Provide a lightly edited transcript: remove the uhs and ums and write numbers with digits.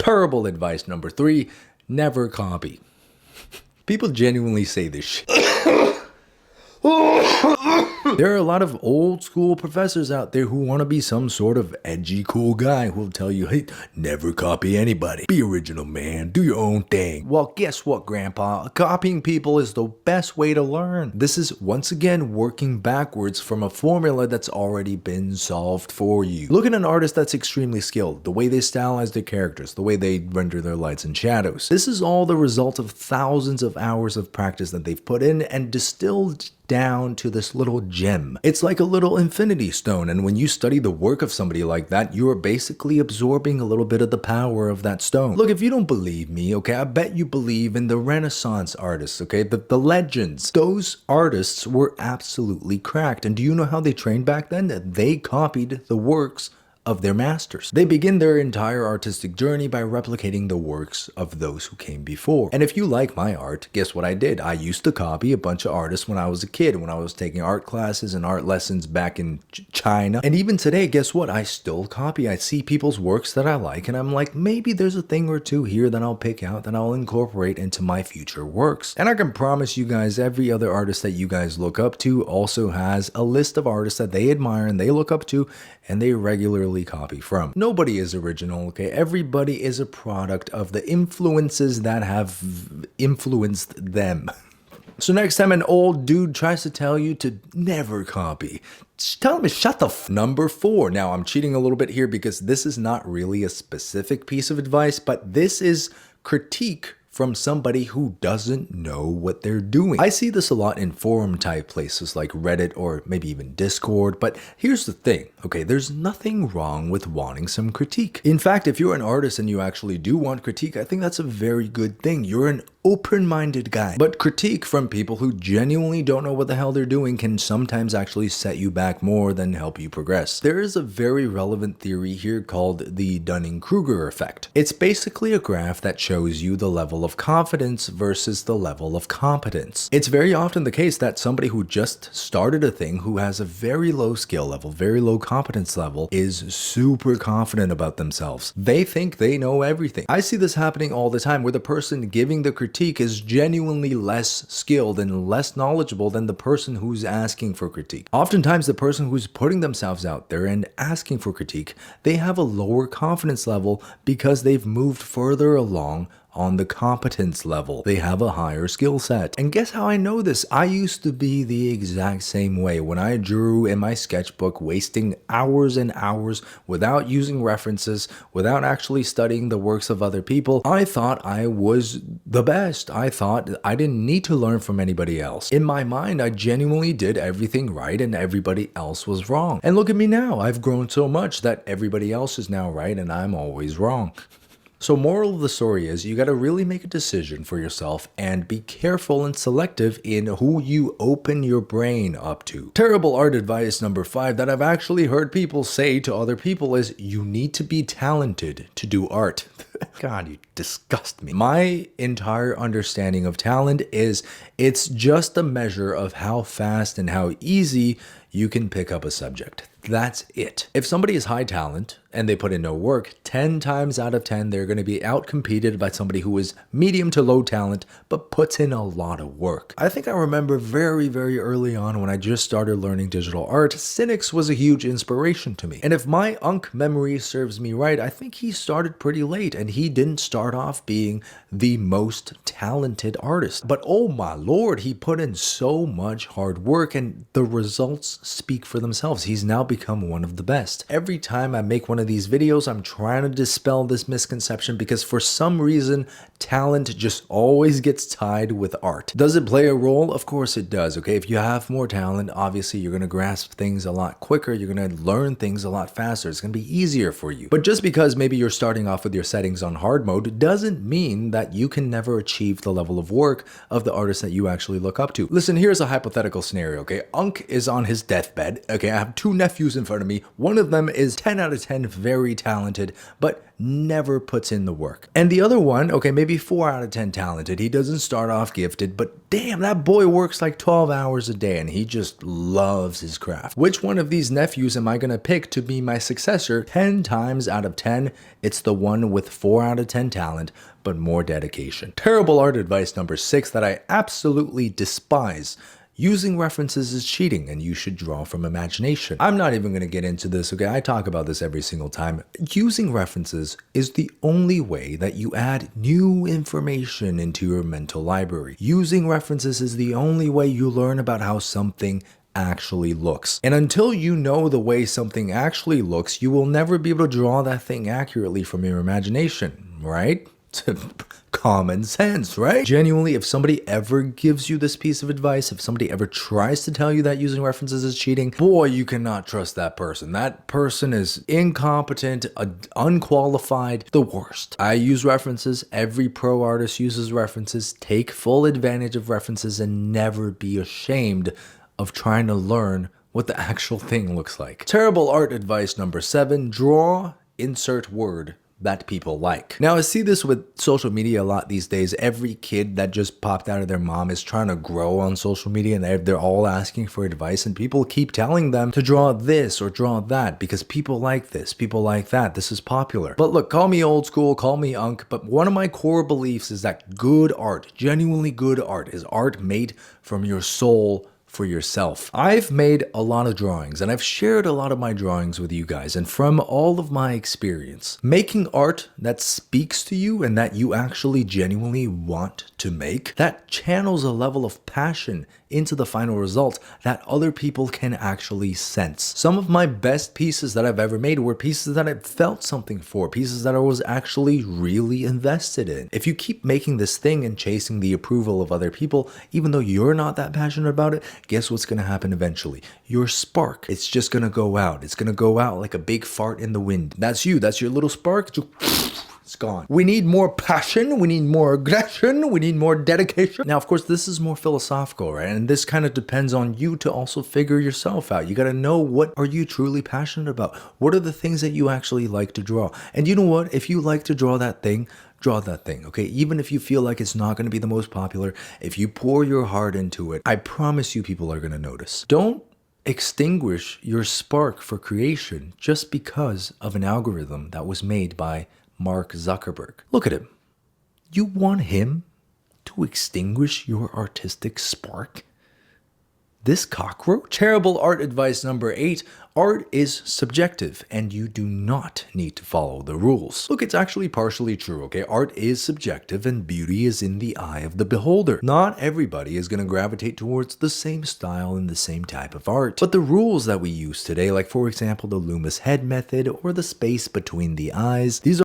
Terrible advice number 3, never copy. People genuinely say this shit. There are a lot of old school professors out there who want to be some sort of edgy cool guy who will tell you, hey, never copy anybody. Be original, man. Do your own thing. Well, guess what, Grandpa? Copying people is the best way to learn. This is once again working backwards from a formula that's already been solved for you. Look at an artist that's extremely skilled, the way they stylize their characters, the way they render their lights and shadows. This is all the result of thousands of hours of practice that they've put in and distilled down to this little gem. It's like a little infinity stone, and when you study the work of somebody like that, you are basically absorbing a little bit of the power of that stone. Look, if you don't believe me, okay, I bet you believe in the Renaissance artists, okay, the legends. Those artists were absolutely cracked, and do you know how they trained back then? They copied the works of their masters. They begin their entire artistic journey by replicating the works of those who came before. And if you like my art, guess what I did? I used to copy a bunch of artists when I was a kid, when I was taking art classes and art lessons back in China. And even today, guess what? I still copy. I see people's works that I like, and I'm like, maybe there's a thing or two here that I'll pick out that I'll incorporate into my future works. And I can promise you guys, every other artist that you guys look up to also has a list of artists that they admire and they look up to and they regularly copy from. Nobody is original, okay? Everybody is a product of the influences that have influenced them. So next time an old dude tries to tell you to never copy, tell him to shut the f. Number 4. Now I'm cheating a little bit here because this is not really a specific piece of advice, but this is critique from somebody who doesn't know what they're doing. I see this a lot in forum type places like Reddit or maybe even Discord, but here's the thing, okay, there's nothing wrong with wanting some critique. In fact, if you're an artist and you actually do want critique, I think that's a very good thing. You're an open-minded guy. But critique from people who genuinely don't know what the hell they're doing can sometimes actually set you back more than help you progress. There is a very relevant theory here called the Dunning-Kruger effect. It's basically a graph that shows you the level of confidence versus the level of competence. It's very often the case that somebody who just started a thing, who has a very low skill level, very low competence level, is super confident about themselves. They think they know everything. I see this happening all the time where the person giving the critique is genuinely less skilled and less knowledgeable than the person who's asking for critique. Oftentimes the person who's putting themselves out there and asking for critique, they have a lower confidence level because they've moved further along on the competence level. They have a higher skill set. And guess how I know this? I used to be the exact same way. When I drew in my sketchbook, wasting hours and hours without using references, without actually studying the works of other people, I thought I was the best. I thought I didn't need to learn from anybody else. In my mind, I genuinely did everything right and everybody else was wrong. And look at me now. I've grown so much that everybody else is now right and I'm always wrong. So moral of the story is you got to really make a decision for yourself and be careful and selective in who you open your brain up to. Terrible art advice number 5 that I've actually heard people say to other people is you need to be talented to do art. God, you disgust me. My entire understanding of talent is it's just a measure of how fast and how easy you can pick up a subject. That's it. If somebody is high talent and they put in no work, 10 times out of 10, they're going to be outcompeted by somebody who is medium to low talent, but puts in a lot of work. I think I remember very, very early on when I just started learning digital art, Cynics was a huge inspiration to me. And if my Unc memory serves me right, I think he started pretty late and he didn't start off being the most talented artist. But oh my Lord, he put in so much hard work and the results speak for themselves. He's now become one of the best. Every time I make one of these videos, I'm trying to dispel this misconception because for some reason, talent just always gets tied with art. Does it play a role? Of course it does, okay? If you have more talent, obviously you're going to grasp things a lot quicker. You're going to learn things a lot faster. It's going to be easier for you. But just because maybe you're starting off with your settings on hard mode doesn't mean that you can never achieve the level of work of the artist that you actually look up to. Listen, here's a hypothetical scenario, okay? Unc is on his deathbed, okay? I have 2 nephews nephews in front of me. One of them is 10 out of 10 very talented, but never puts in the work. And the other one, okay, maybe 4 out of 10 talented. He doesn't start off gifted, but damn, that boy works like 12 hours a day and he just loves his craft. Which one of these nephews am I gonna pick to be my successor? 10 times out of 10, it's the one with 4 out of 10 talent, but more dedication. Terrible art advice number 6 that I absolutely despise. Using references is cheating and you should draw from imagination. I'm not even going to get into this, okay? I talk about this every single time. Using references is the only way that you add new information into your mental library. Using references is the only way you learn about how something actually looks. And until you know the way something actually looks, you will never be able to draw that thing accurately from your imagination, right? Common sense, right? Genuinely, if somebody ever gives you this piece of advice, if somebody ever tries to tell you that using references is cheating, boy, you cannot trust that person. That person is incompetent, unqualified, the worst. I use references. Every pro artist uses references. Take full advantage of references and never be ashamed of trying to learn what the actual thing looks like. Terrible art advice number 7, draw, insert word that people like. Now, I see this with social media a lot these days. Every kid that just popped out of their mom is trying to grow on social media and they're all asking for advice and people keep telling them to draw this or draw that because people like this, people like that, this is popular. But look, call me old school, call me unk, but one of my core beliefs is that good art, genuinely good art, is art made from your soul for yourself. I've made a lot of drawings and I've shared a lot of my drawings with you guys, and from all of my experience, making art that speaks to you and that you actually genuinely want to make, that channels a level of passion into the final result that other people can actually sense. Some of my best pieces that I've ever made were pieces that I felt something for, pieces that I was actually really invested in. If you keep making this thing and chasing the approval of other people, even though you're not that passionate about it, guess what's gonna happen eventually? Your spark, it's just gonna go out. It's gonna go out like a big fart in the wind. That's you, that's your little spark. It's gone. We need more passion, we need more aggression, we need more dedication. Now, of course, this is more philosophical, right? And this kind of depends on you to also figure yourself out. You gotta know, what are you truly passionate about? What are the things that you actually like to draw? And you know what? If you like to draw that thing, draw that thing, okay? Even if you feel like it's not gonna be the most popular, if you pour your heart into it, I promise you people are gonna notice. Don't extinguish your spark for creation just because of an algorithm that was made by Mark Zuckerberg. Look at him. You want him to extinguish your artistic spark? This cockroach? Terrible art advice number 8. Art is subjective and you do not need to follow the rules. Look, it's actually partially true, okay? Art is subjective and beauty is in the eye of the beholder. Not everybody is going to gravitate towards the same style and the same type of art. But the rules that we use today, like for example, the Loomis head method or the space between the eyes, these